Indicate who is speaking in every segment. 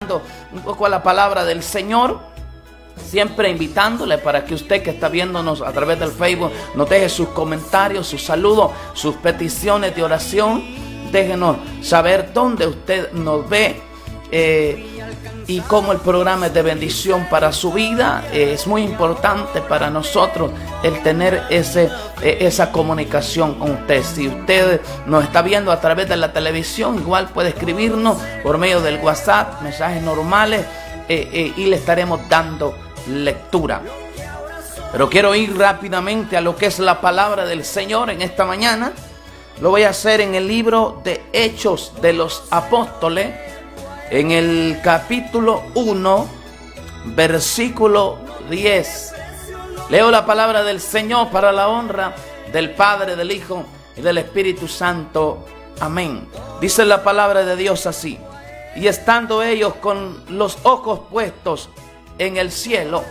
Speaker 1: Un poco a la palabra del Señor, siempre invitándole para que usted que está viéndonos a través del Facebook nos deje sus comentarios, sus saludos, sus peticiones de oración. Déjenos saber dónde usted nos ve y cómo el programa es de bendición para su vida. Es muy importante para nosotros el tener esa comunicación con usted. Si usted nos está viendo a través de la televisión, igual puede escribirnos por medio del WhatsApp, mensajes normales, y le estaremos dando lectura. Pero quiero ir rápidamente a lo que es la palabra del Señor en esta mañana. Lo voy a hacer en el libro de Hechos de los Apóstoles, en el capítulo 1, versículo 10. Leo la palabra del Señor para la honra del Padre, del Hijo y del Espíritu Santo. Amén. Dice la palabra de Dios así: y estando ellos con los ojos puestos en el cielo,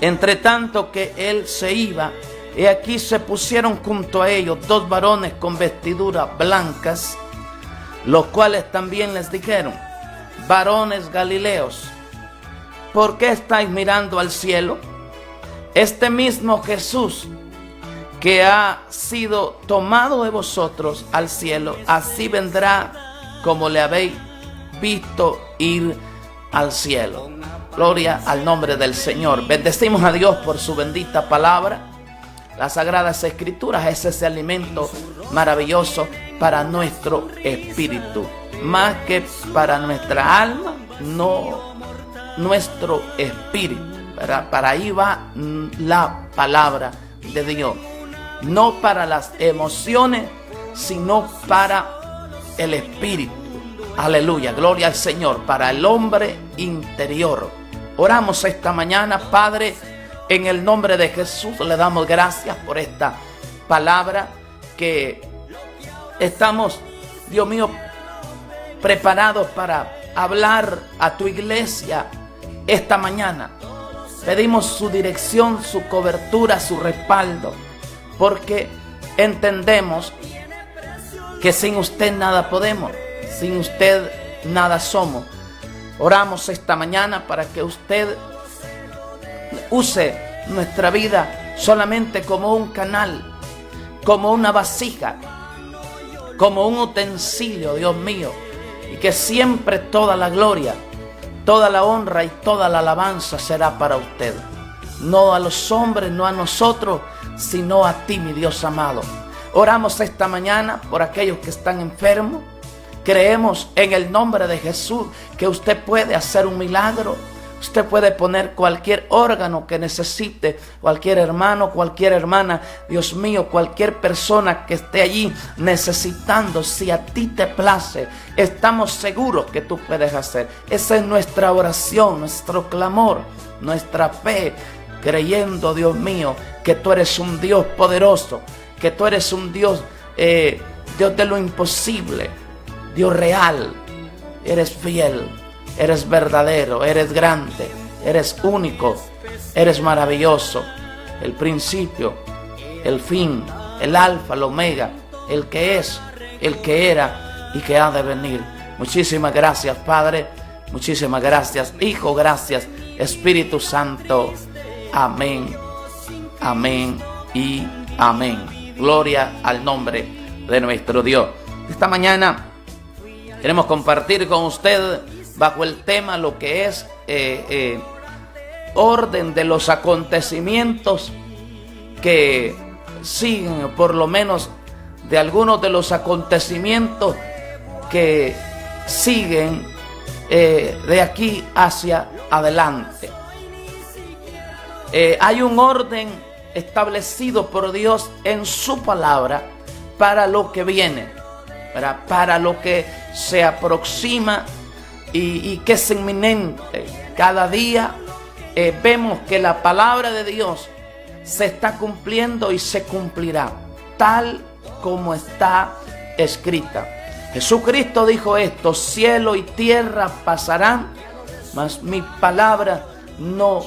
Speaker 1: entre tanto que él se iba, he aquí se pusieron junto a ellos dos varones con vestiduras blancas, los cuales también les dijeron: varones galileos, ¿por qué estáis mirando al cielo? Este mismo Jesús que ha sido tomado de vosotros al cielo, así vendrá como le habéis visto ir al cielo. Gloria al nombre del Señor. Bendecimos a Dios por su bendita palabra. Las Sagradas Escrituras es ese alimento maravilloso para nuestro espíritu, más que para nuestra alma, no nuestro espíritu. Para ahí va la palabra de Dios, no para las emociones, sino para el espíritu. Aleluya, gloria al Señor, para el hombre interior. Oramos esta mañana. Padre, en el nombre de Jesús le damos gracias por esta palabra que estamos, Dios mío, preparados para hablar a tu iglesia esta mañana. Pedimos su dirección, su cobertura, su respaldo, porque entendemos que sin usted nada podemos, sin usted nada somos. Oramos esta mañana para que usted use nuestra vida solamente como un canal, como una vasija, como un utensilio, Dios mío, y que siempre toda la gloria, toda la honra y toda la alabanza será para usted. No a los hombres, no a nosotros, sino a ti, mi Dios amado. Oramos esta mañana por aquellos que están enfermos. Creemos en el nombre de Jesús que usted puede hacer un milagro. Usted puede poner cualquier órgano que necesite, cualquier hermano, cualquier hermana, Dios mío, cualquier persona que esté allí necesitando. Si a ti te place, estamos seguros que tú puedes hacer. Esa es nuestra oración, nuestro clamor, nuestra fe, creyendo, Dios mío, que tú eres un Dios poderoso, que tú eres un Dios, Dios de lo imposible, Dios real. Eres fiel, eres verdadero, eres grande, eres único, eres maravilloso, el principio, el fin, el alfa, el omega, el que es, el que era y que ha de venir. Muchísimas gracias, Padre, muchísimas gracias, Hijo, gracias, Espíritu Santo. Amén, amén y amén. Gloria al nombre de nuestro Dios. Esta mañana queremos compartir con usted bajo el tema lo que es orden de los acontecimientos que siguen, por lo menos de algunos de los acontecimientos que siguen de aquí hacia adelante. Hay un orden establecido por Dios en su palabra para lo que viene, para lo que se aproxima y que es inminente. Cada día vemos que la palabra de Dios se está cumpliendo y se cumplirá tal como está escrita. Jesucristo dijo esto: cielo y tierra pasarán, mas mi palabra no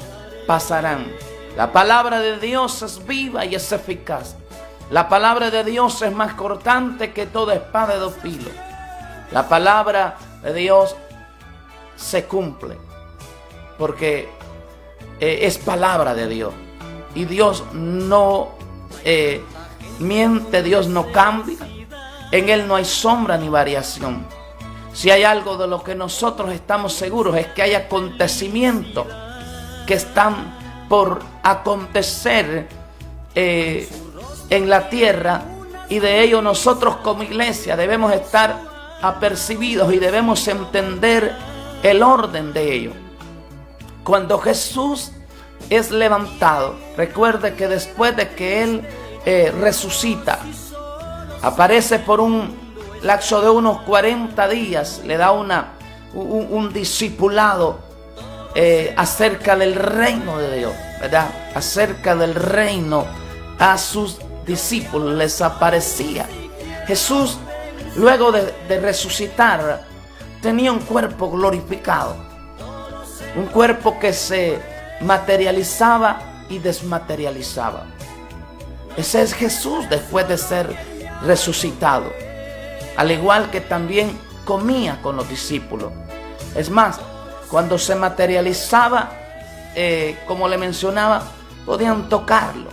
Speaker 1: pasarán. La palabra de Dios es viva y es eficaz. La palabra de Dios es más cortante que toda espada de dos filos. La palabra de Dios se cumple, porque es palabra de Dios. Y Dios no miente, Dios no cambia. En Él no hay sombra ni variación. Si hay algo de lo que nosotros estamos seguros es que hay acontecimientos que están por acontecer en la tierra, y de ello nosotros como iglesia debemos estar apercibidos y debemos entender el orden de ello. Cuando Jesús es levantado, recuerde que después de que Él resucita, aparece por un lapso de unos 40 días, le da un discipulado acerca del reino de Dios, ¿verdad? Acerca del reino a sus discípulos les aparecía. Jesús, luego de resucitar, tenía un cuerpo glorificado, un cuerpo que se materializaba y desmaterializaba. Ese es Jesús después de ser resucitado, al igual que también comía con los discípulos. Es más, cuando se materializaba, como le mencionaba, podían tocarlo.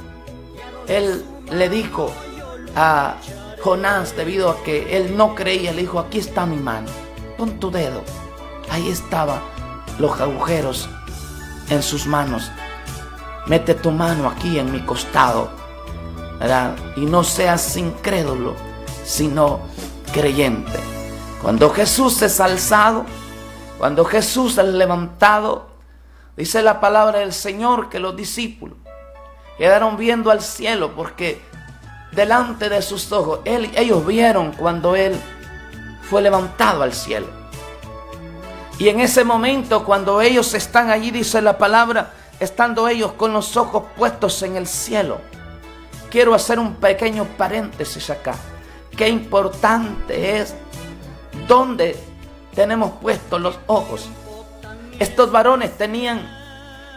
Speaker 1: Él le dijo a Jonás, debido a que él no creía, le dijo: aquí está mi mano, pon tu dedo. Ahí estaban los agujeros en sus manos. Mete tu mano aquí en mi costado, ¿verdad? Y no seas incrédulo, sino creyente. Cuando Jesús es alzado, cuando Jesús es levantado, dice la palabra del Señor que los discípulos quedaron viendo al cielo, porque delante de sus ojos ellos vieron cuando Él fue levantado al cielo. Y en ese momento, cuando ellos están allí, dice la palabra, estando ellos con los ojos puestos en el cielo. Quiero hacer un pequeño paréntesis acá. Qué importante es dónde tenemos puestos los ojos. Estos varones tenían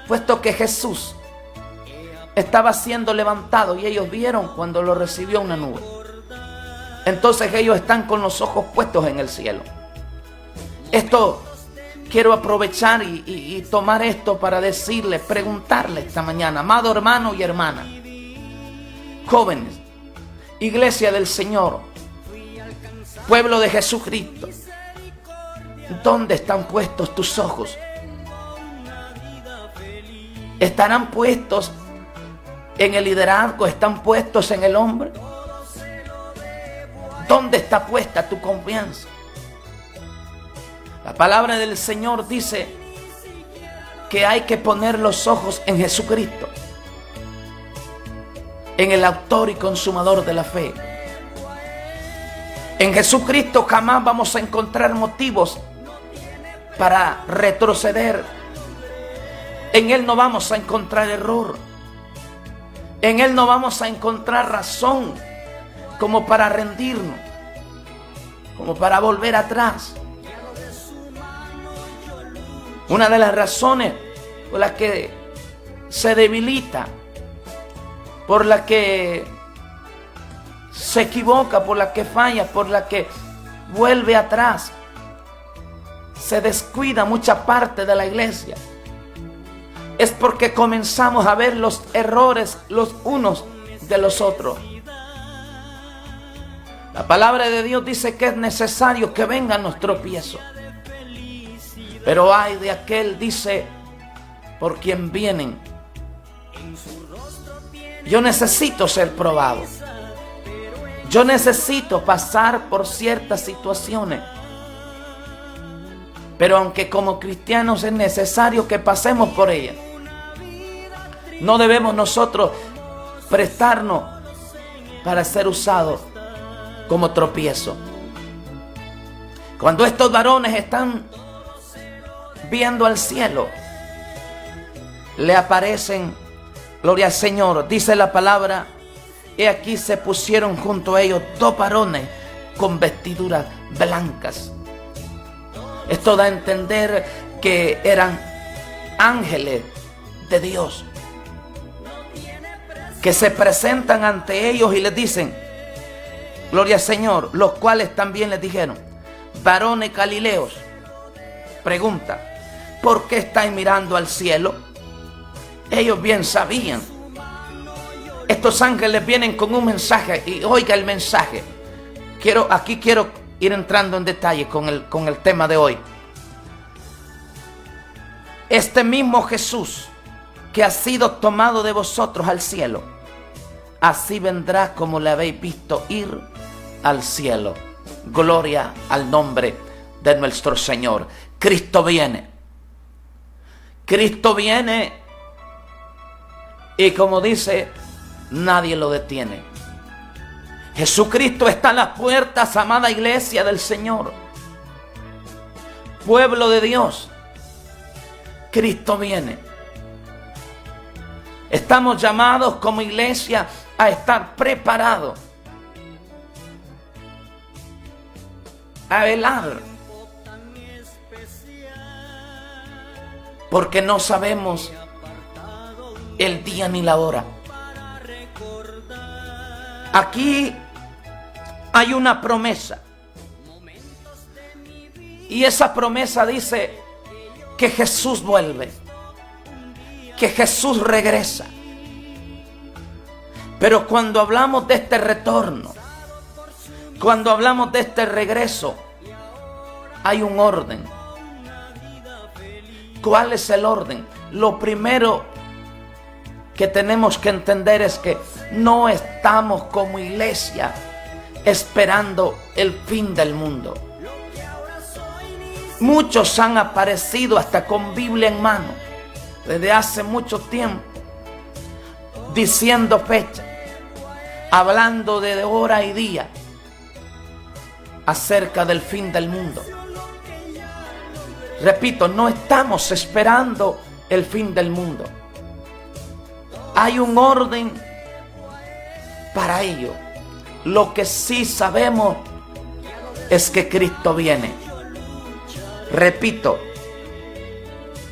Speaker 1: puesto que Jesús estaba siendo levantado, y ellos vieron cuando lo recibió una nube. Entonces ellos están con los ojos puestos en el cielo. Esto quiero aprovechar y tomar esto para decirle, preguntarle esta mañana, amado hermano y hermana, jóvenes, iglesia del Señor, pueblo de Jesucristo, ¿dónde están puestos tus ojos? ¿Estarán puestos en el liderazgo? ¿Están puestos en el hombre? ¿Dónde está puesta tu confianza? La palabra del Señor dice que hay que poner los ojos en Jesucristo, en el autor y consumador de la fe. En Jesucristo jamás vamos a encontrar motivos para retroceder. En Él no vamos a encontrar error. En Él no vamos a encontrar razón como para rendirnos, como para volver atrás. Una de las razones por las que se debilita, por la que se equivoca, por la que falla, por la que vuelve atrás, se descuida mucha parte de la iglesia, es porque comenzamos a ver los errores los unos de los otros. La palabra de Dios dice que es necesario que vengan los tropiezos, pero ay de aquel, dice, por quien vienen. Yo necesito ser probado. Yo necesito pasar por ciertas situaciones. Pero aunque como cristianos es necesario que pasemos por ellas, no debemos nosotros prestarnos para ser usados como tropiezo. Cuando estos varones están viendo al cielo, le aparecen, gloria al Señor, dice la palabra, y aquí se pusieron junto a ellos dos varones con vestiduras blancas. Esto da a entender que eran ángeles de Dios, que se presentan ante ellos y les dicen, gloria al Señor, los cuales también les dijeron, varones galileos, Pregunta: ¿por qué estáis mirando al cielo? Ellos bien sabían. Estos ángeles vienen con un mensaje, y oiga el mensaje. Aquí quiero ir entrando en detalle con el tema de hoy. Este mismo Jesús que ha sido tomado de vosotros al cielo, así vendrá como le habéis visto ir al cielo. Gloria al nombre de nuestro Señor. Cristo viene. Cristo viene, y como dice, nadie lo detiene. Jesucristo está en las puertas, amada iglesia del Señor, pueblo de Dios. Cristo viene. Estamos llamados como iglesia a estar preparados, a velar, porque no sabemos el día ni la hora. Aquí hay una promesa, y esa promesa dice que Jesús vuelve, que Jesús regresa. Pero cuando hablamos de este retorno, cuando hablamos de este regreso, hay un orden. ¿Cuál es el orden? Lo primero que tenemos que entender es que no estamos como iglesia esperando el fin del mundo. Muchos han aparecido hasta con Biblia en mano desde hace mucho tiempo, diciendo fecha, hablando de hora y día acerca del fin del mundo. Repito, no estamos esperando el fin del mundo. Hay un orden para ello. Lo que sí sabemos es que Cristo viene. Repito,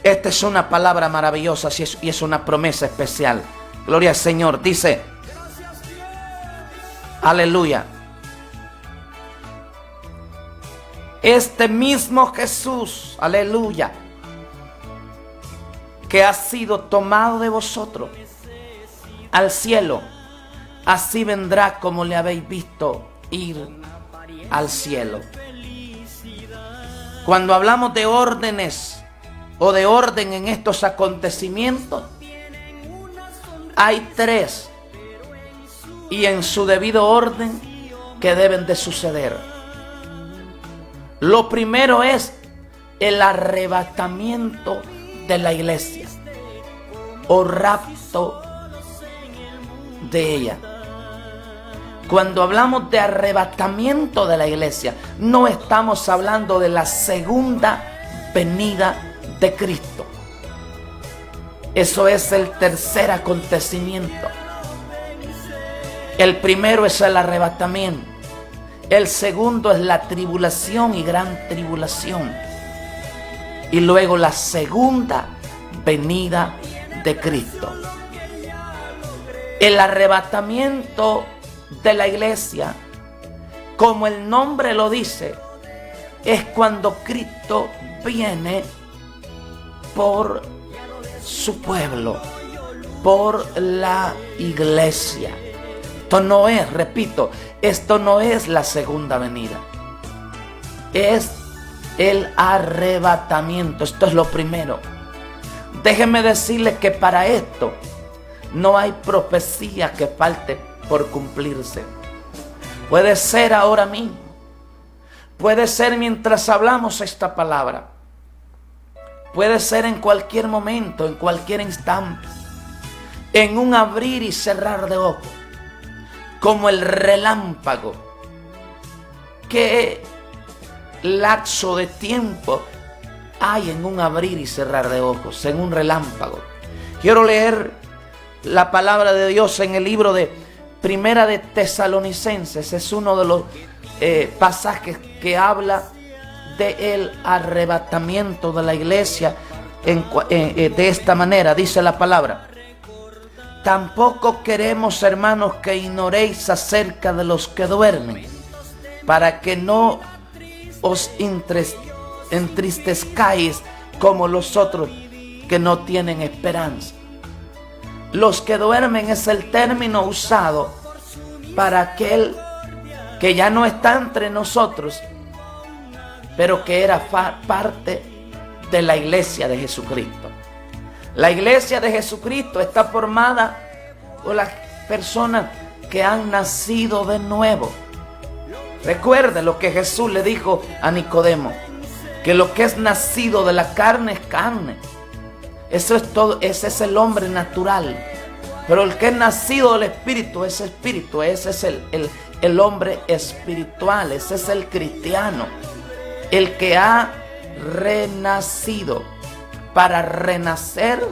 Speaker 1: esta es una palabra maravillosa y es una promesa especial. Gloria al Señor. Dice, aleluya, este mismo Jesús, aleluya, que ha sido tomado de vosotros al cielo, así vendrá como le habéis visto ir al cielo. Cuando hablamos de órdenes o de orden en estos acontecimientos, hay tres, y en su debido orden, que deben de suceder. Lo primero es el arrebatamiento de la iglesia o rapto de ella. Cuando hablamos de arrebatamiento de la iglesia, no estamos hablando de la segunda venida de Cristo. Eso es el tercer acontecimiento. El primero es el arrebatamiento. El segundo es la tribulación y gran tribulación. Y luego la segunda venida de Cristo. El arrebatamiento de la iglesia, como el nombre lo dice, es cuando Cristo viene por su pueblo, por la iglesia. Esto no es, repito, esto no es la segunda venida. Es el arrebatamiento. Esto es lo primero. Déjenme decirles que para esto no hay profecía que falte por cumplirse. Puede ser ahora mismo, puede ser mientras hablamos esta palabra, puede ser en cualquier momento, en cualquier instante, en un abrir y cerrar de ojos, como el relámpago. ¿Qué lapso de tiempo hay en un abrir y cerrar de ojos, en un relámpago? Quiero leer la palabra de Dios en el libro de Primera de Tesalonicenses. Es uno de los pasajes que habla del arrebatamiento de la iglesia de esta manera. Dice la palabra: tampoco queremos, hermanos, que ignoréis acerca de los que duermen, para que no os entristezcáis como los otros que no tienen esperanza. Los que duermen es el término usado para aquel que ya no está entre nosotros, pero que era parte de la iglesia de Jesucristo. La iglesia de Jesucristo está formada por las personas que han nacido de nuevo. Recuerde lo que Jesús le dijo a Nicodemo, que lo que es nacido de la carne es carne. Eso es todo, ese es el hombre natural. Pero el que es nacido del Espíritu es espíritu, ese es el hombre espiritual, ese es el cristiano, el que ha renacido. Para renacer,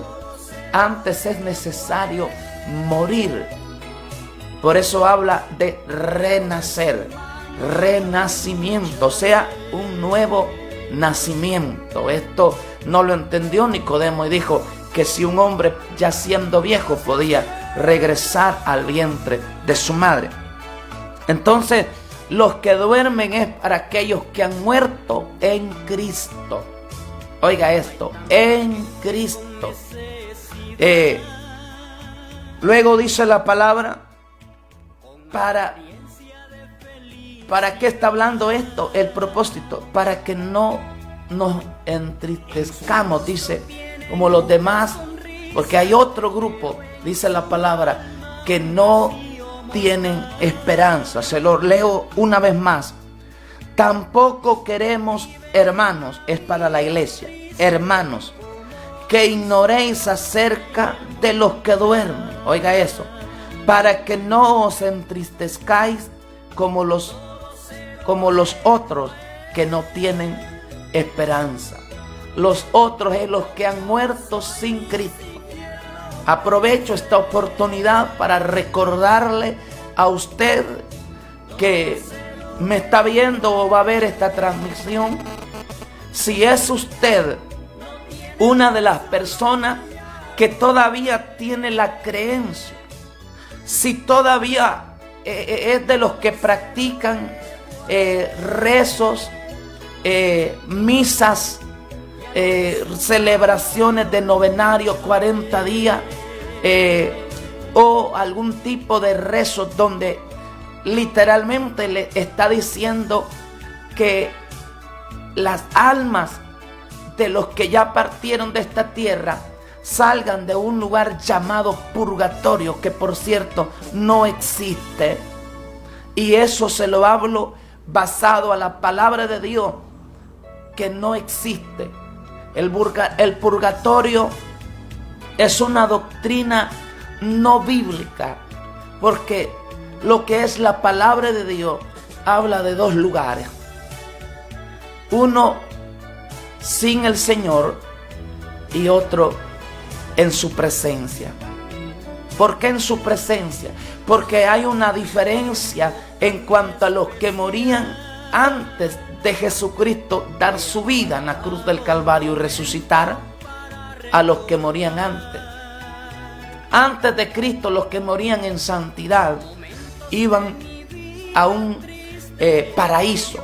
Speaker 1: antes es necesario morir. Por eso habla de renacer, renacimiento, o sea, un nuevo nacimiento. Esto no lo entendió Nicodemo y dijo que si un hombre ya siendo viejo podía regresar al vientre de su madre. Entonces, los que duermen es para aquellos que han muerto en Cristo. Oiga esto, en Cristo. Luego dice la palabra, ¿para qué está hablando esto? El propósito, para que no nos entristezcamos, dice, como los demás, porque hay otro grupo, dice la palabra, que no tienen esperanza. Se lo leo una vez más. Tampoco queremos, hermanos, es para la iglesia, hermanos, que ignoréis acerca de los que duermen. Oiga eso, para que no os entristezcáis como los otros que no tienen esperanza. Los otros es los que han muerto sin Cristo. Aprovecho esta oportunidad para recordarle a usted que me está viendo o va a ver esta transmisión. Si es usted una de las personas que todavía tiene la creencia, si todavía es de los que practican rezos, misas, celebraciones de novenario 40 días o algún tipo de rezo donde literalmente le está diciendo que las almas de los que ya partieron de esta tierra salgan de un lugar llamado purgatorio, que por cierto no existe. Y eso se lo hablo basado a la palabra de Dios, que no existe. El purgatorio es una doctrina no bíblica, porque lo que es la palabra de Dios habla de dos lugares. Uno sin el Señor y otro en su presencia. ¿Por qué en su presencia? Porque hay una diferencia en cuanto a los que morían antes de Jesucristo dar su vida en la cruz del Calvario y resucitar, a los que morían antes. Antes de Cristo, los que morían en santidad iban a un paraíso.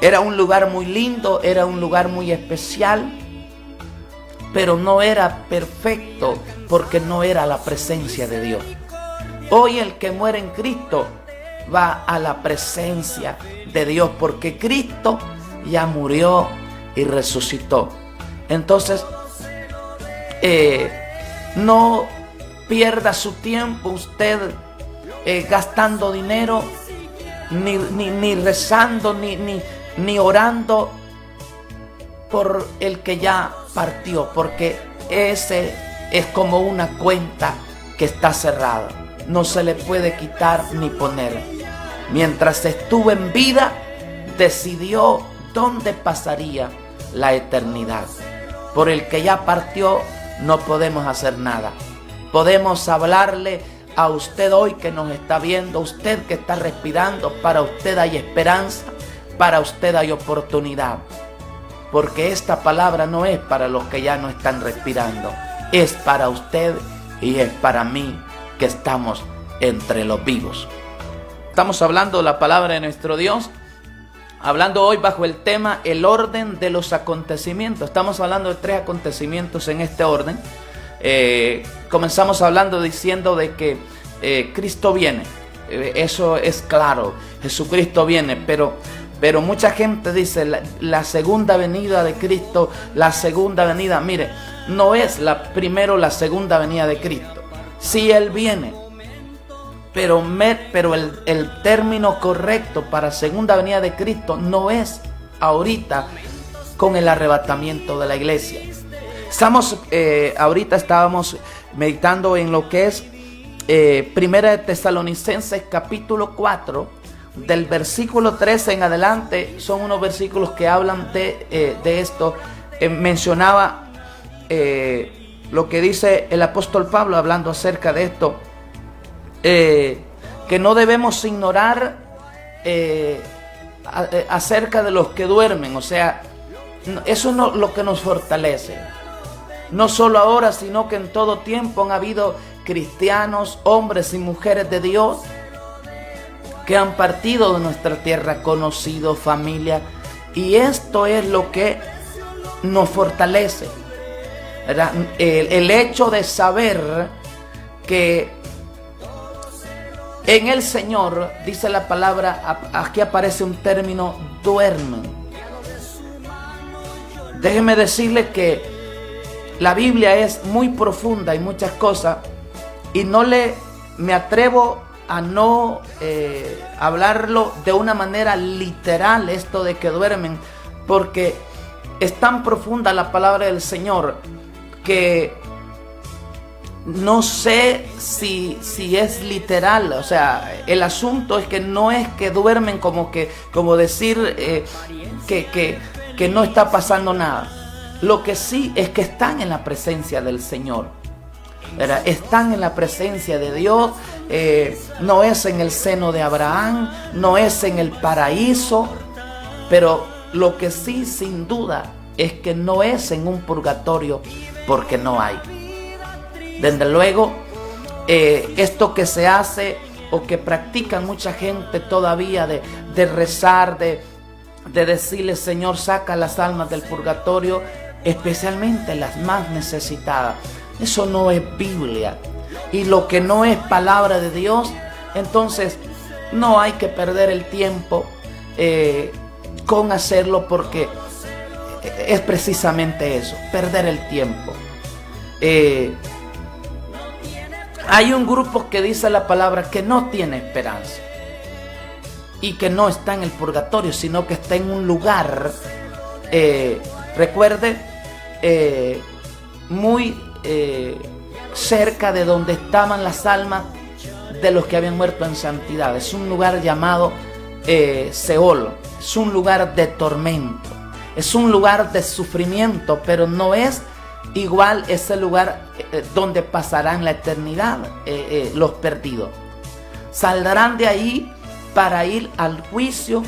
Speaker 1: Era un lugar muy lindo, era un lugar muy especial, pero no era perfecto porque no era la presencia de Dios. Hoy el que muere en Cristo va a la presencia de Dios porque Cristo ya murió y resucitó. Entonces, no pierda su tiempo usted gastando dinero, ni rezando, ni orando por el que ya partió, porque ese es como una cuenta que está cerrada. No se le puede quitar ni poner. Mientras estuvo en vida, decidió dónde pasaría la eternidad. Por el que ya partió, no podemos hacer nada. Podemos hablarle a usted hoy que nos está viendo, usted que está respirando. Para usted hay esperanza, para usted hay oportunidad. Porque esta palabra no es para los que ya no están respirando, es para usted y es para mí, que estamos entre los vivos. Estamos hablando de la palabra de nuestro Dios hablando hoy bajo el tema el orden de los acontecimientos. Estamos hablando de 3 acontecimientos en este orden. Comenzamos hablando diciendo de que Cristo viene. Eso es claro, Jesucristo viene, pero mucha gente dice la segunda venida de Cristo, la segunda venida. Mire, no es primero la segunda venida de Cristo. Sí, Él viene, pero el término correcto para segunda venida de Cristo no es ahorita con el arrebatamiento de la iglesia. Ahorita estábamos meditando en lo que es Primera de Tesalonicenses capítulo 4, del versículo 13 en adelante. Son unos versículos que hablan de esto. Mencionaba lo que dice el apóstol Pablo hablando acerca de esto, que no debemos ignorar acerca de los que duermen. O sea, eso es lo que nos fortalece. No solo ahora, sino que en todo tiempo han habido cristianos, hombres y mujeres de Dios que han partido de nuestra tierra, conocido, familia, y esto es lo que nos fortalece, ¿verdad? El hecho de saber que en el Señor, dice la palabra, aquí aparece un término, duermen. Déjeme decirle que la Biblia es muy profunda y muchas cosas, y me atrevo a no hablarlo de una manera literal, esto de que duermen, porque es tan profunda la palabra del Señor que no sé si es literal. O sea, el asunto es que no es que duermen como decir que no está pasando nada. Lo que sí es que están en la presencia del Señor, ¿verdad? Están en la presencia de Dios. No es en el seno de Abraham, no es en el paraíso, pero lo que sí sin duda es que no es en un purgatorio, porque no hay. Desde luego, esto que se hace o que practican mucha gente todavía de rezar, de decirle: Señor, saca las almas del purgatorio, especialmente las más necesitadas. Eso no es Biblia. Y lo que no es palabra de Dios, entonces no hay que perder el tiempo con hacerlo, porque es precisamente eso, perder el tiempo. Hay un grupo que dice la palabra que no tiene esperanza y que no está en el purgatorio, sino que está en un lugar, recuerde, muy cerca de donde estaban las almas de los que habían muerto en santidad. Es un lugar llamado Seol. Es un lugar de tormento, es un lugar de sufrimiento, pero no es igual ese lugar donde pasarán la eternidad los perdidos. Saldrán de ahí para ir al juicio,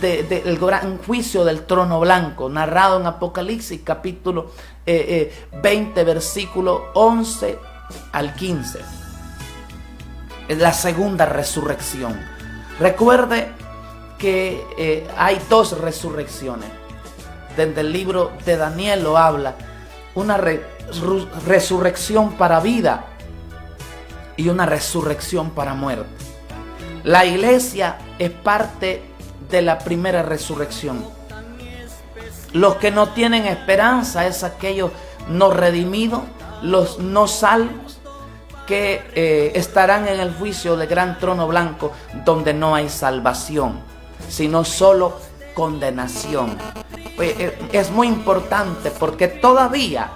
Speaker 1: el gran juicio del trono blanco, narrado en Apocalipsis capítulo 20, versículo 11 al 15. Es la segunda resurrección. Recuerde que hay 2 resurrecciones. Desde el libro de Daniel lo habla. Una resurrección para vida y una resurrección para muerte. La iglesia es parte de la primera resurrección. Los que no tienen esperanza es aquellos no redimidos, los no salvos, que estarán en el juicio del gran trono blanco, donde no hay salvación, sino solo condenación. Es muy importante, porque todavía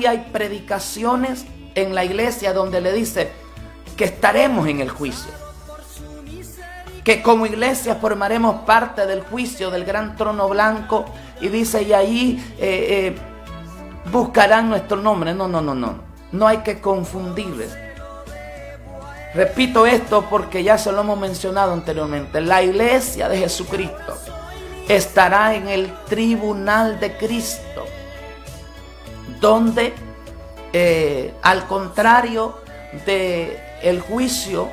Speaker 1: hay predicaciones en la iglesia donde le dice que estaremos en el juicio, que como iglesia formaremos parte del juicio del gran trono blanco, y dice: y ahí buscarán nuestro nombre. No hay que confundirles. Repito esto porque ya se lo hemos mencionado anteriormente. La iglesia de Jesucristo estará en el tribunal de Cristo, donde al contrario del juicio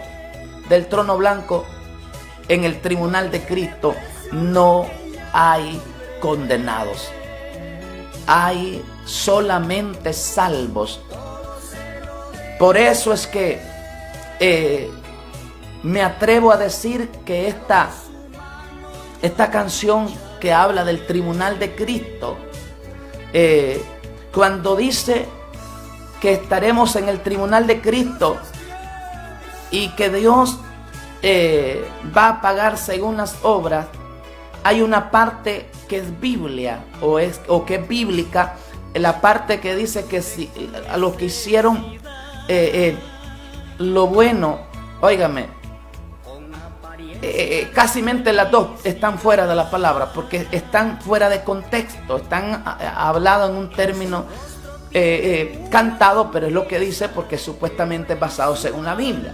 Speaker 1: del trono blanco, en el tribunal de Cristo no hay condenados. Hay solamente salvos. Por eso es que me atrevo a decir que esta canción que habla del tribunal de Cristo, cuando dice que estaremos en el tribunal de Cristo y que Dios va a pagar según las obras, hay una parte que es Biblia o que es bíblica, la parte que dice que si a los que hicieron lo bueno, óigame, casi las dos están fuera de la palabra, porque están fuera de contexto, están hablados en un término cantado, pero es lo que dice porque supuestamente es basado según la Biblia.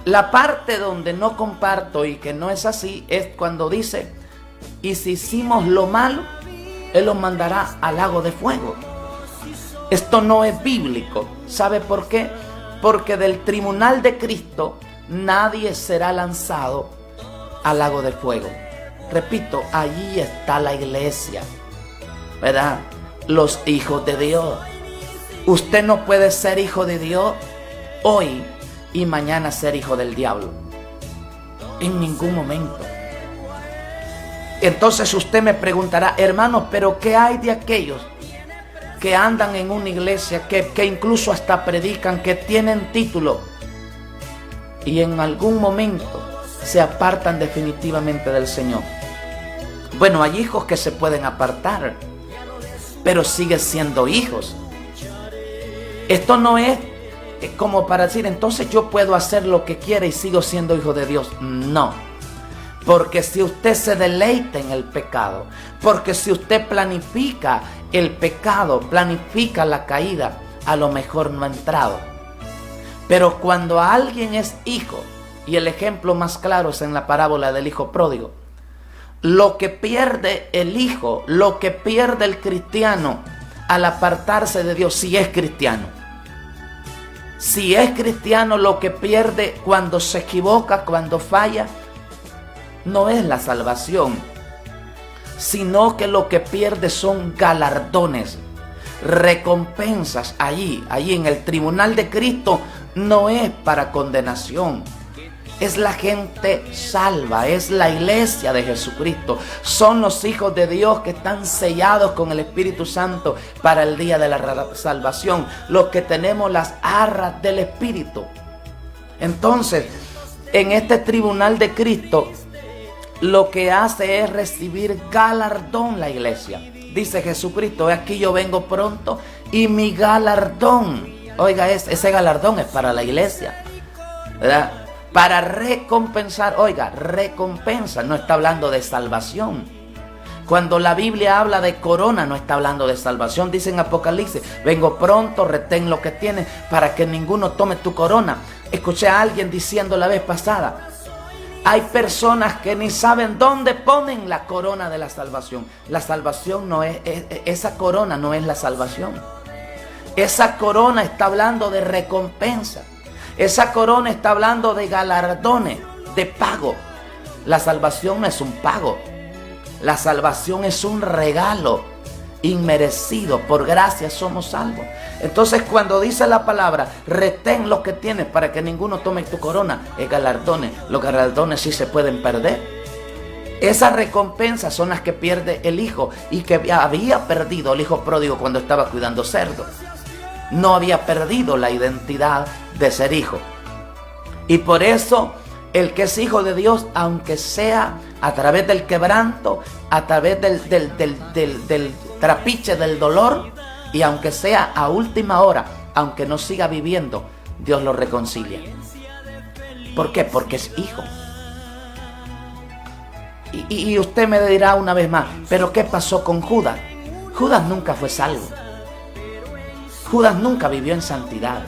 Speaker 1: La parte donde no comparto y que no es así es cuando dice: y si hicimos lo malo, Él los mandará al lago de fuego. Esto no es bíblico. ¿Sabe por qué? Porque del tribunal de Cristo nadie será lanzado al lago de fuego. Repito, allí está la iglesia, ¿verdad? Los hijos de Dios. Usted no puede ser hijo de Dios hoy y mañana ser hijo del diablo. En ningún momento. Entonces usted me preguntará: hermano, ¿pero qué hay de aquellos que andan en una iglesia, que incluso hasta predican, que tienen título, y en algún momento se apartan definitivamente del Señor? Bueno, hay hijos que se pueden apartar, pero siguen siendo hijos. Esto no es como para decir: entonces yo puedo hacer lo que quiera y sigo siendo hijo de Dios. No, porque si usted se deleita en el pecado, porque si usted planifica el pecado, planifica la caída, a lo mejor no ha entrado. Pero cuando alguien es hijo, y el ejemplo más claro es en la parábola del hijo pródigo, lo que pierde el hijo, lo que pierde el cristiano al apartarse de Dios, si es cristiano, lo que pierde cuando se equivoca, cuando falla, no es la salvación, sino que lo que pierde son galardones, recompensas. Allí en el tribunal de Cristo no es para condenación. Es la gente salva, es la iglesia de Jesucristo. Son los hijos de Dios que están sellados con el Espíritu Santo para el día de la salvación. Los que tenemos las arras del Espíritu. Entonces, en este tribunal de Cristo, lo que hace es recibir galardón la iglesia. Dice Jesucristo: aquí yo vengo pronto y mi galardón, oiga, ese galardón es para la iglesia, ¿verdad? Para recompensar, oiga, recompensa, no está hablando de salvación. Cuando la Biblia habla de corona, no está hablando de salvación. Dice en Apocalipsis: vengo pronto, retén lo que tienes para que ninguno tome tu corona. Escuché a alguien diciendo la vez pasada: hay personas que ni saben dónde ponen la corona de la salvación. La salvación no es, esa corona no es la salvación. Esa corona está hablando de recompensa. Esa corona está hablando de galardones, de pago. La salvación no es un pago. La salvación es un regalo inmerecido. Por gracia somos salvos. Entonces, cuando dice la palabra: retén lo que tienes para que ninguno tome tu corona, es galardones. Los galardones sí se pueden perder. Esas recompensas son las que pierde el hijo, y que había perdido el hijo pródigo cuando estaba cuidando cerdos. No había perdido la identidad de ser hijo. Y por eso el que es hijo de Dios, aunque sea a través del quebranto, a través del trapiche del dolor, y aunque sea a última hora, aunque no siga viviendo, Dios lo reconcilia. ¿Por qué? Porque es hijo. Y usted me dirá una vez más: ¿pero qué pasó con Judas? Judas nunca fue salvo. Judas nunca vivió en santidad.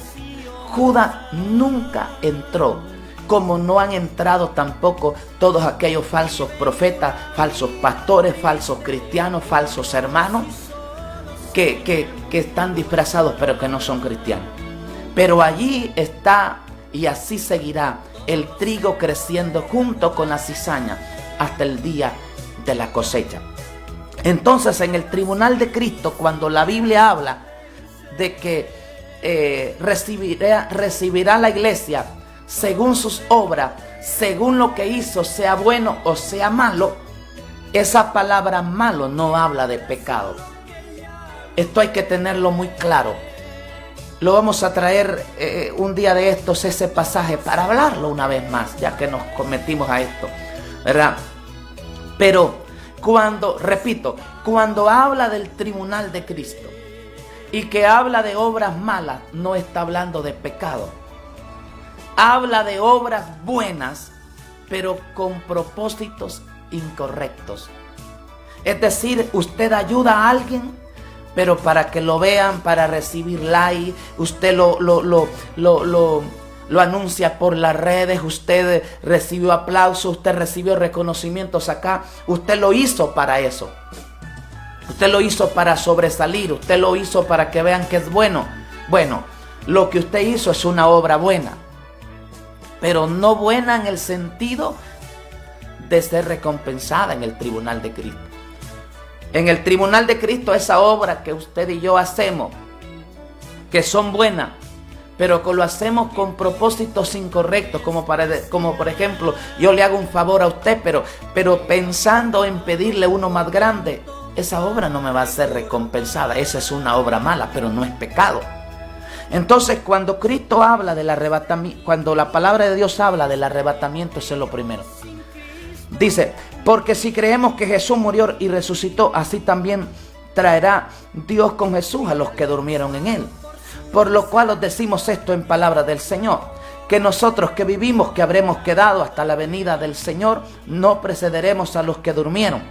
Speaker 1: Judas nunca entró, como no han entrado tampoco todos aquellos falsos profetas, falsos pastores, falsos cristianos, falsos hermanos, que están disfrazados pero que no son cristianos. Pero allí está, y así seguirá, el trigo creciendo junto con la cizaña hasta el día de la cosecha. Entonces, en el tribunal de Cristo, cuando la Biblia habla de que recibirá la iglesia según sus obras, según lo que hizo, sea bueno o sea malo, esa palabra malo no habla de pecado. Esto hay que tenerlo muy claro. Lo vamos a traer un día de estos, ese pasaje, para hablarlo una vez más, ya que nos cometimos a esto, ¿verdad? Pero cuando habla del tribunal de Cristo y que habla de obras malas, no está hablando de pecado. Habla de obras buenas, pero con propósitos incorrectos. Es decir, usted ayuda a alguien, pero para que lo vean, para recibir like, usted lo anuncia por las redes, usted recibió aplausos, usted recibió reconocimientos acá, usted lo hizo para eso. Usted lo hizo para sobresalir, usted lo hizo para que vean que es bueno. Bueno, lo que usted hizo es una obra buena, pero no buena en el sentido de ser recompensada en el tribunal de Cristo. En el tribunal de Cristo, esa obra que usted y yo hacemos, que son buenas, pero que lo hacemos con propósitos incorrectos, como por ejemplo, yo le hago un favor a usted, pero pensando en pedirle uno más grande, esa obra no me va a ser recompensada. Esa es una obra mala, pero no es pecado. Entonces, cuando Cristo habla del arrebatamiento, cuando la palabra de Dios habla del arrebatamiento, eso es lo primero. Dice, porque si creemos que Jesús murió y resucitó, así también traerá Dios con Jesús a los que durmieron en él. Por lo cual os decimos esto en palabra del Señor, que nosotros que vivimos, que habremos quedado hasta la venida del Señor, no precederemos a los que durmieron.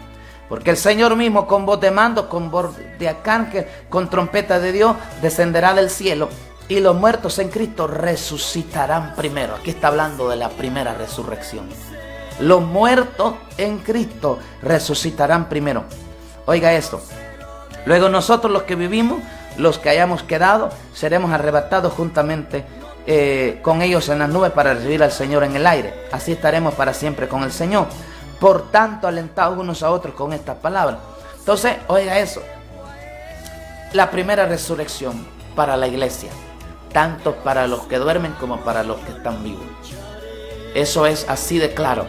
Speaker 1: Porque el Señor mismo, con voz de mando, con voz de arcángel, con trompeta de Dios, descenderá del cielo, y los muertos en Cristo resucitarán primero. Aquí está hablando de la primera resurrección. Los muertos en Cristo resucitarán primero. Oiga esto. Luego nosotros los que vivimos, los que hayamos quedado, seremos arrebatados juntamente con ellos en las nubes para recibir al Señor en el aire. Así estaremos para siempre con el Señor. Por tanto, alentados unos a otros con estas palabras. Entonces, oiga eso. La primera resurrección para la iglesia, tanto para los que duermen como para los que están vivos. Eso es así de claro.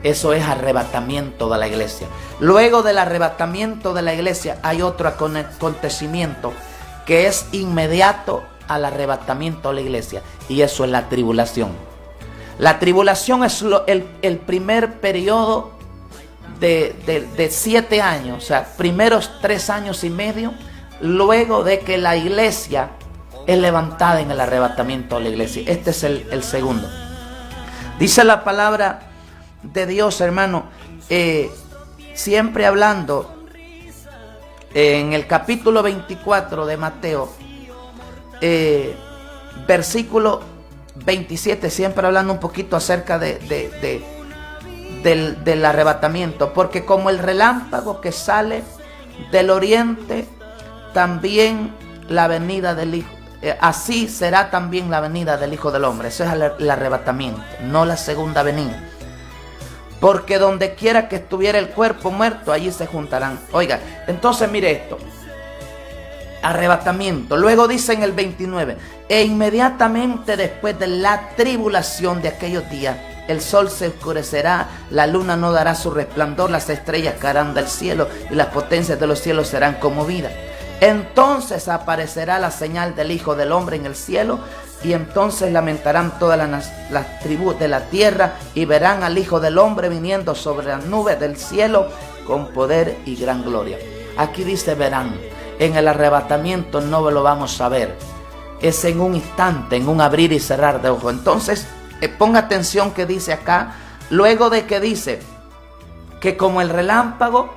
Speaker 1: Eso es arrebatamiento de la iglesia. Luego del arrebatamiento de la iglesia hay otro acontecimiento que es inmediato al arrebatamiento de la iglesia, y eso es la tribulación. La tribulación es el primer periodo de 7 años, o sea, primeros 3 años y medio, luego de que la iglesia es levantada en el arrebatamiento de la iglesia. Este es el segundo. Dice la palabra de Dios, hermano, siempre hablando en el capítulo 24 de Mateo, versículo 27, siempre hablando un poquito acerca del arrebatamiento. Porque como el relámpago que sale del oriente, también la venida del Hijo, así será también la venida del Hijo del Hombre. Eso es el arrebatamiento, no la segunda venida. Porque donde quiera que estuviera el cuerpo muerto, allí se juntarán. Oiga, entonces mire esto. Arrebatamiento. Luego dice en el 29, e inmediatamente después de la tribulación de aquellos días, el sol se oscurecerá, la luna no dará su resplandor, las estrellas caerán del cielo y las potencias de los cielos serán conmovidas. Entonces aparecerá la señal del Hijo del Hombre en el cielo, y entonces lamentarán todas las tribus de la tierra y verán al Hijo del Hombre viniendo sobre las nubes del cielo con poder y gran gloria. Aquí dice verán. En el arrebatamiento no lo vamos a ver. Es en un instante, en un abrir y cerrar de ojos. Entonces, ponga atención que dice acá, luego de que dice que como el relámpago,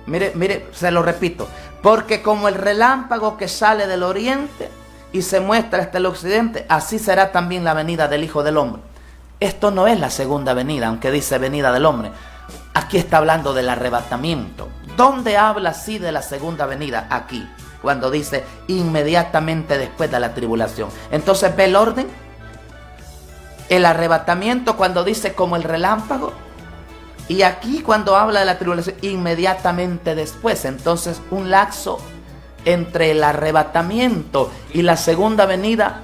Speaker 1: mire, se lo repito, porque como el relámpago que sale del oriente y se muestra hasta el occidente, así será también la venida del Hijo del Hombre. Esto no es la segunda venida, aunque dice venida del hombre. Aquí está hablando del arrebatamiento. ¿Dónde habla así de la segunda venida? Aquí, cuando dice inmediatamente después de la tribulación. Entonces, ¿ve el orden? El arrebatamiento cuando dice como el relámpago. Y aquí cuando habla de la tribulación, inmediatamente después. Entonces un lapso entre el arrebatamiento y la segunda venida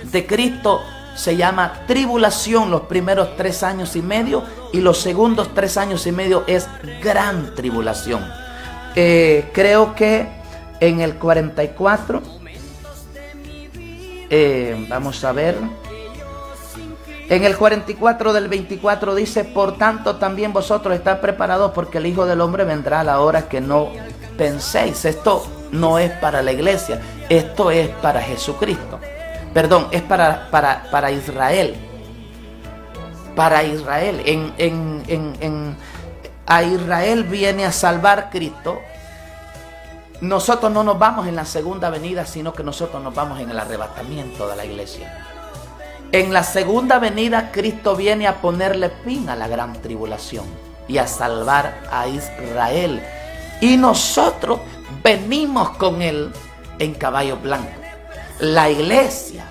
Speaker 1: de Cristo se llama tribulación, los primeros 3 años y medio, y los segundos 3 años y medio es gran tribulación. Creo que en el 44, vamos a ver, en el 44 del 24 dice: por tanto también vosotros estad preparados, porque el Hijo del Hombre vendrá a la hora que no penséis. Esto no es para la iglesia, esto es para Jesucristo. Perdón, es para Israel. Para Israel. A Israel viene a salvar Cristo. Nosotros no nos vamos en la segunda venida, sino que nosotros nos vamos en el arrebatamiento de la iglesia. En la segunda venida, Cristo viene a ponerle fin a la gran tribulación y a salvar a Israel. Y nosotros venimos con Él en caballo blanco. La iglesia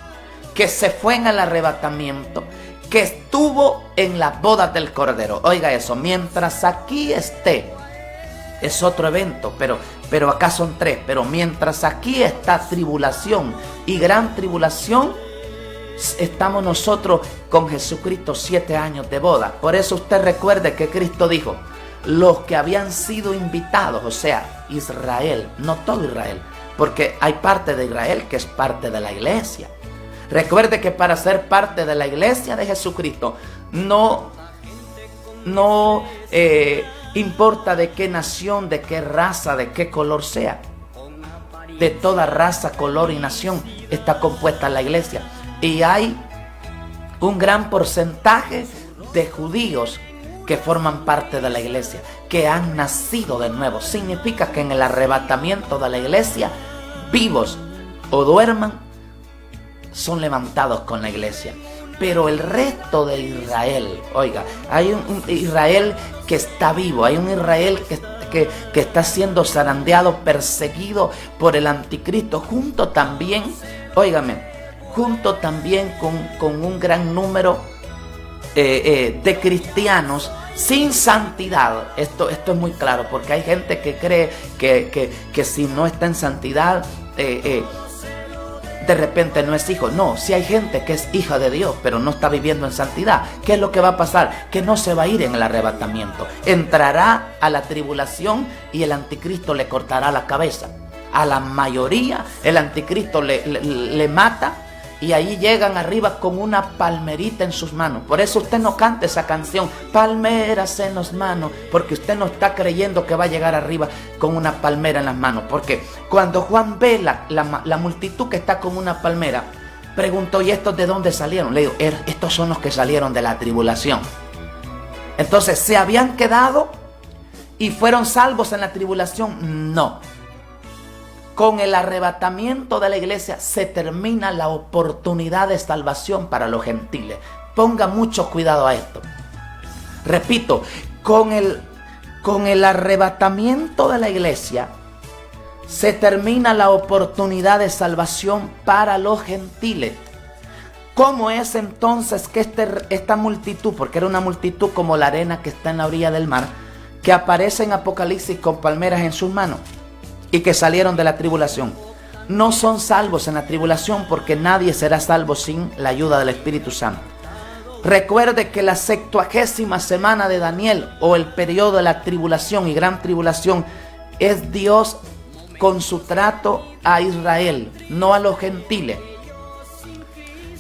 Speaker 1: que se fue en el arrebatamiento, que estuvo en las bodas del Cordero. Oiga eso, mientras aquí esté, es otro evento, pero acá son 3. Pero mientras aquí está tribulación y gran tribulación, estamos nosotros con Jesucristo 7 años de boda. Por eso usted recuerde que Cristo dijo: los que habían sido invitados, o sea, Israel, no todo Israel, porque hay parte de Israel que es parte de la iglesia. Recuerde que para ser parte de la iglesia de Jesucristo no importa de qué nación, de qué raza, de qué color sea. De toda raza, color y nación está compuesta la iglesia. Y hay un gran porcentaje de judíos que forman parte de la iglesia, que han nacido de nuevo. Significa que en el arrebatamiento de la iglesia, vivos o duerman, son levantados con la iglesia. Pero el resto de Israel, oiga, hay un Israel que está vivo, hay un Israel que está siendo zarandeado, perseguido por el anticristo, junto también, óigame, junto también con un gran número de cristianos sin santidad. Esto es muy claro, porque hay gente que cree que si no está en santidad, de repente no es hijo. No, si hay gente que es hija de Dios, pero no está viviendo en santidad, ¿qué es lo que va a pasar? Que no se va a ir en el arrebatamiento. Entrará a la tribulación y el anticristo le cortará la cabeza. A la mayoría el anticristo le mata, y ahí llegan arriba con una palmerita en sus manos. Por eso usted no canta esa canción, palmeras en las manos, porque usted no está creyendo que va a llegar arriba con una palmera en las manos. Porque cuando Juan ve la multitud que está con una palmera, preguntó: ¿y estos de dónde salieron? Le digo: estos son los que salieron de la tribulación. Entonces, ¿se habían quedado y fueron salvos en la tribulación? No. Con el arrebatamiento de la iglesia se termina la oportunidad de salvación para los gentiles. Ponga mucho cuidado a esto. Repito, con el arrebatamiento de la iglesia se termina la oportunidad de salvación para los gentiles. ¿Cómo es entonces que esta multitud, porque era una multitud como la arena que está en la orilla del mar, que aparece en Apocalipsis con palmeras en sus manos y que salieron de la tribulación, no son salvos en la tribulación, porque nadie será salvo sin la ayuda del Espíritu Santo? Recuerde que la 70ª semana de Daniel, o el periodo de la tribulación y gran tribulación, es Dios con su trato a Israel, no a los gentiles.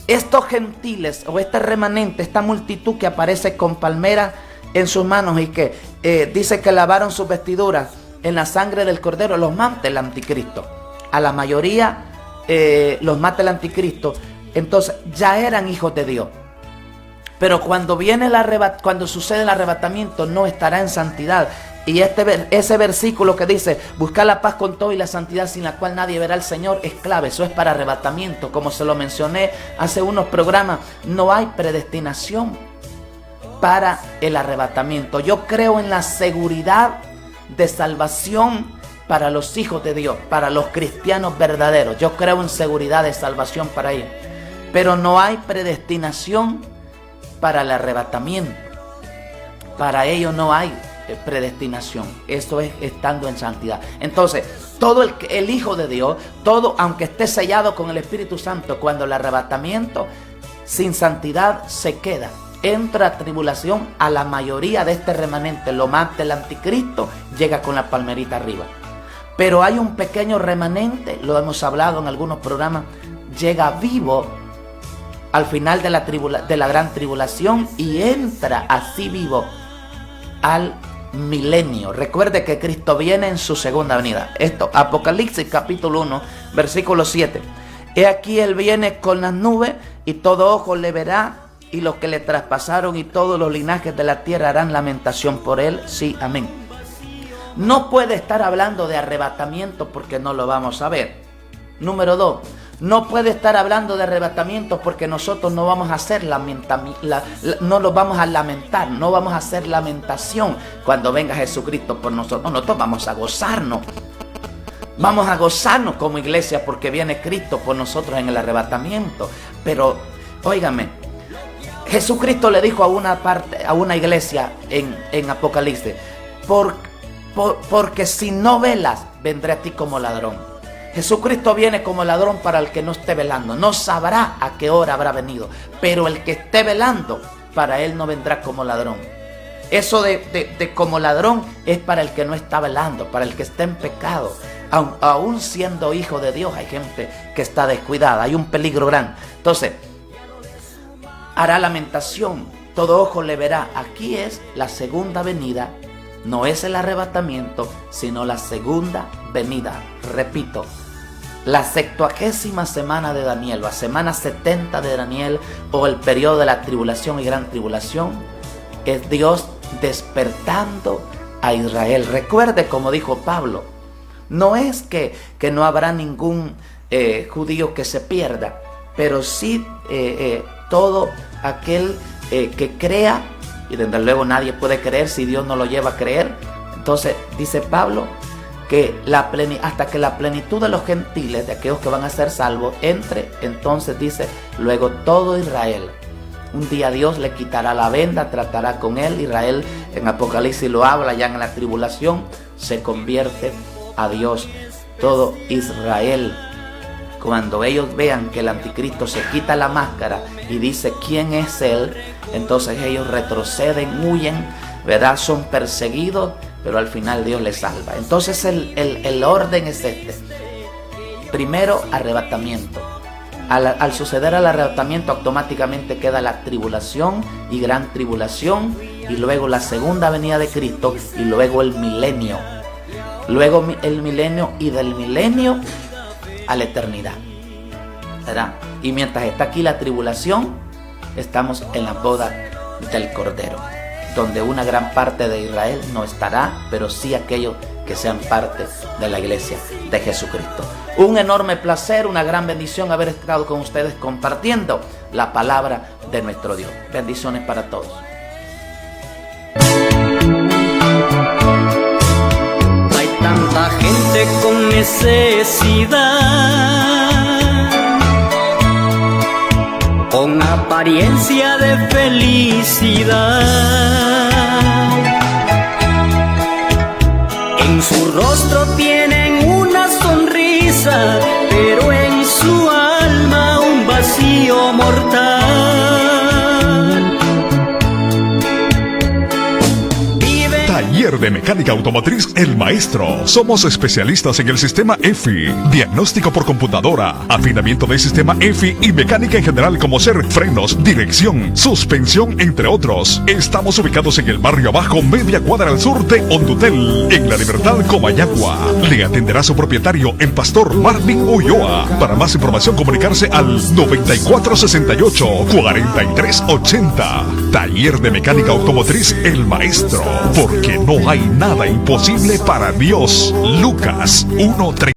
Speaker 1: Estos gentiles, o este remanente, esta multitud que aparece con palmeras en sus manos y que dice que lavaron sus vestiduras en la sangre del Cordero, los mata el anticristo. A la mayoría los mata el anticristo. Entonces ya eran hijos de Dios. Pero cuando sucede el arrebatamiento, no estará en santidad. Y ese versículo que dice: buscar la paz con todo y la santidad, sin la cual nadie verá al Señor, es clave. Eso es para arrebatamiento. Como se lo mencioné hace unos programas, no hay predestinación para el arrebatamiento. Yo creo en la seguridad de salvación para los hijos de Dios, para los cristianos verdaderos. Yo creo en seguridad de salvación para ellos. pero no hay predestinación para el arrebatamiento. Para ello no hay predestinación. Esto es estando en santidad. Entonces, todo el Hijo de Dios, todo, aunque esté sellado con el Espíritu Santo, cuando el arrebatamiento sin santidad se queda, entra tribulación a la mayoría de este remanente. Lo mata el anticristo, llega con la palmerita arriba. Pero hay un pequeño remanente, lo hemos hablado en algunos programas, llega vivo al final de la gran tribulación y entra así vivo al milenio. Recuerde que Cristo viene en su segunda venida. Esto, Apocalipsis capítulo 1, versículo 7. He aquí Él viene con las nubes y todo ojo le verá, y los que le traspasaron y todos los linajes de la tierra harán lamentación por Él. Sí, amén. No puede estar hablando de arrebatamiento porque no lo vamos a ver. Número 2. No puede estar hablando de arrebatamiento porque nosotros no vamos a hacer no lo vamos a lamentar, no vamos a hacer lamentación cuando venga Jesucristo por nosotros. Nosotros vamos a gozarnos. Vamos a gozarnos como iglesia porque viene Cristo por nosotros en el arrebatamiento. Pero, óigame, Jesucristo le dijo a una iglesia en Apocalipsis, porque si no velas, vendré a ti como ladrón. Jesucristo viene como ladrón para el que no esté velando. No sabrá a qué hora habrá venido, pero el que esté velando, para él no vendrá como ladrón. Eso de como ladrón es para el que no está velando, para el que está en pecado. Aún siendo hijo de Dios, hay gente que está descuidada, hay un peligro grande. Entonces, hará lamentación, todo ojo le verá. Aquí es la segunda venida, no es el arrebatamiento, sino la segunda venida. Repito, la 70ª semana de Daniel, la semana 70 de Daniel, o el periodo de la tribulación y gran tribulación, es Dios despertando a Israel. Recuerde, como dijo Pablo, no es que no habrá ningún judío que se pierda, pero sí todo aquel que crea, y desde luego nadie puede creer si Dios no lo lleva a creer. Entonces dice Pablo que hasta que la plenitud de los gentiles, de aquellos que van a ser salvos, entre. Entonces dice, luego todo Israel, un día Dios le quitará la venda, tratará con él. Israel, en Apocalipsis lo habla, ya en la tribulación se convierte a Dios. Todo Israel, cuando ellos vean que el anticristo se quita la máscara y dice quién es él, entonces ellos retroceden, huyen, ¿verdad? Son perseguidos, pero al final Dios les salva. Entonces el orden es este. Primero, arrebatamiento. Al suceder al arrebatamiento, automáticamente queda la tribulación y gran tribulación, y luego la segunda venida de Cristo, y luego el milenio. Luego el milenio, y del milenio a la eternidad, ¿verdad? Y mientras está aquí la tribulación, estamos en la boda del Cordero, donde una gran parte de Israel no estará, pero sí aquellos que sean parte de la iglesia de Jesucristo. Un enorme placer, una gran bendición haber estado con ustedes compartiendo la palabra de nuestro Dios. Bendiciones para todos.
Speaker 2: Hay tanta gente con necesidad, con apariencia de felicidad. En su rostro tienen una sonrisa, pero en su alma un vacío mortal.
Speaker 3: Taller de Mecánica Automotriz El Maestro. Somos especialistas en el sistema EFI, diagnóstico por computadora, afinamiento del sistema EFI y mecánica en general, como ser frenos, dirección, suspensión, entre otros. Estamos ubicados en el barrio Abajo, media cuadra al sur de Hondutel, en La Libertad, Comayagua. Le atenderá su propietario, el pastor Marvin Ulloa. Para más información, comunicarse al 9468-4380. Taller de Mecánica Automotriz El Maestro, porque no hay nada imposible para Dios. Lucas 1:30.